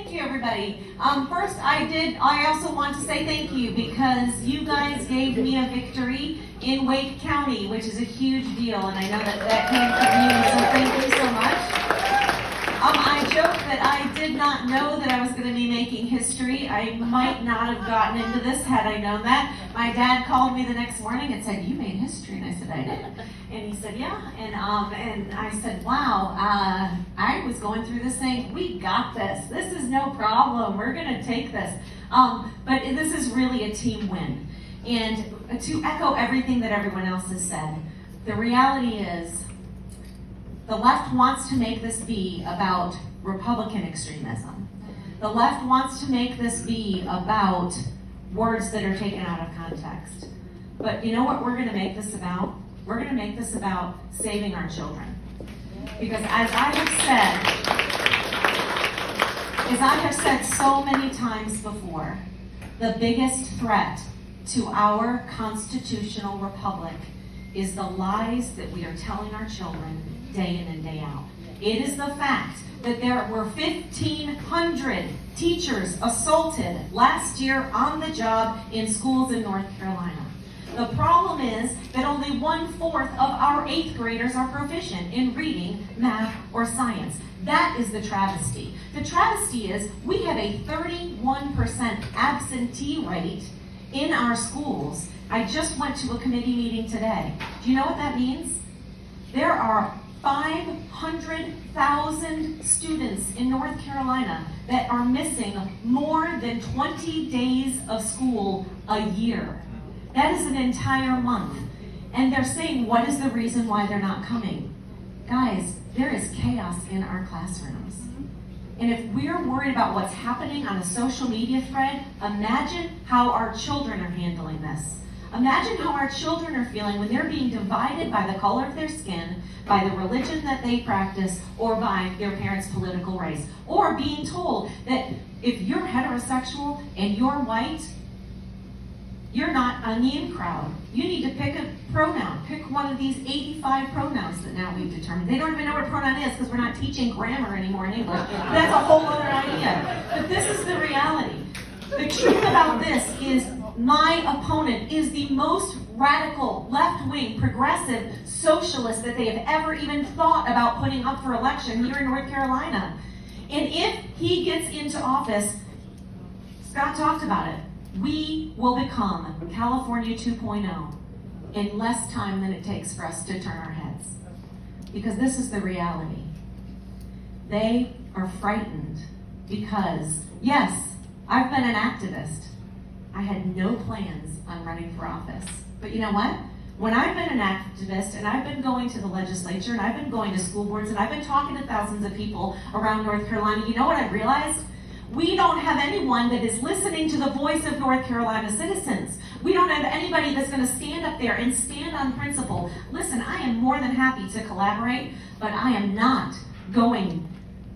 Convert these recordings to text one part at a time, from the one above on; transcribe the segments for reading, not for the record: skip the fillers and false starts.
Thank you, everybody. First, I also want to say thank you because you guys gave me a victory in Wake County, which is a huge deal, and I know that came from you, so thank you so much. I joke that I did not know that I was going to be making history. I might not have gotten into this had I known that. My dad called me the next morning and said, "You made history," and I said, "I did." And he said, "Yeah," and I said, "Wow, I was going through this thing. We got this. This is no problem. We're going to take this." But this is really a team win. And to echo everything that everyone else has said, the reality is the left wants to make this be about Republican extremism. The left wants to make this be about words that are taken out of context. But you know what we're going to make this about? We're going to make this about saving our children. Because as I have said so many times before, the biggest threat to our constitutional republic is the lies that we are telling our children day in and day out. It is the fact that there were 1,500 teachers assaulted last year on the job in schools in North Carolina. The problem is that only 1/4 of our 8th graders are proficient in reading, math, or science. That is the travesty. The travesty is we have a 31% absentee rate in our schools. I just went to a committee meeting today. Do you know what that means? There are 500,000 students in North Carolina that are missing more than 20 days of school a year. That is an entire month. And they're saying, what is the reason why they're not coming? Guys, there is chaos in our classrooms. And if we're worried about what's happening on a social media thread, imagine how our children are handling this. Imagine how our children are feeling when they're being divided by the color of their skin, by the religion that they practice, or by their parents' political race. Or being told that if you're heterosexual and you're white, you're not on the in crowd. You need to pick a pronoun. Pick one of these 85 pronouns that now we've determined. They don't even know what a pronoun is because we're not teaching grammar anymore in English. That's a whole other idea. But this is the reality. The truth about this is my opponent is the most radical, left-wing, progressive socialist that they have ever even thought about putting up for election here in North Carolina. And if he gets into office, Scott talked about it, we will become California 2.0 in less time than it takes for us to turn our heads. Because this is the reality. They are frightened because, yes, I've been an activist. I had no plans on running for office. But you know what? When I've been an activist and I've been going to the legislature and I've been going to school boards and I've been talking to thousands of people around North Carolina, you know what I've realized? We don't have anyone that is listening to the voice of North Carolina citizens. We don't have anybody that's going to stand up there and stand on principle. Listen, I am more than happy to collaborate, but I am not going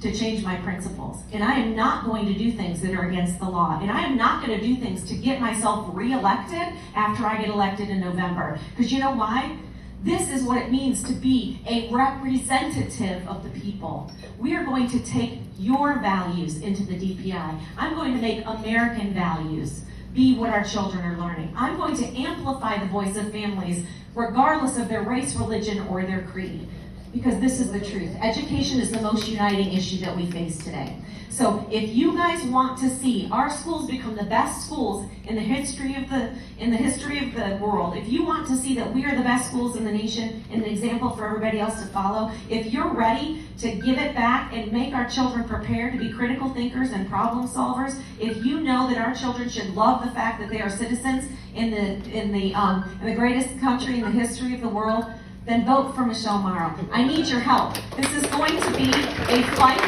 to change my principles. And I am not going to do things that are against the law. And I am not going to do things to get myself reelected after I get elected in November. Because you know why? This is what it means to be a representative of the people. We are going to take your values into the DPI. I'm going to make American values be what our children are learning. I'm going to amplify the voice of families regardless of their race, religion, or their creed. Because this is the truth. Education is the most uniting issue that we face today. So if you guys want to see our schools become the best schools in the history of the world, if you want to see that we are the best schools in the nation and an example for everybody else to follow, if you're ready to give it back and make our children prepared to be critical thinkers and problem solvers, if you know that our children should love the fact that they are citizens in the greatest country in the history of the world, then vote for Michelle Morrow. I need your help. This is going to be a fight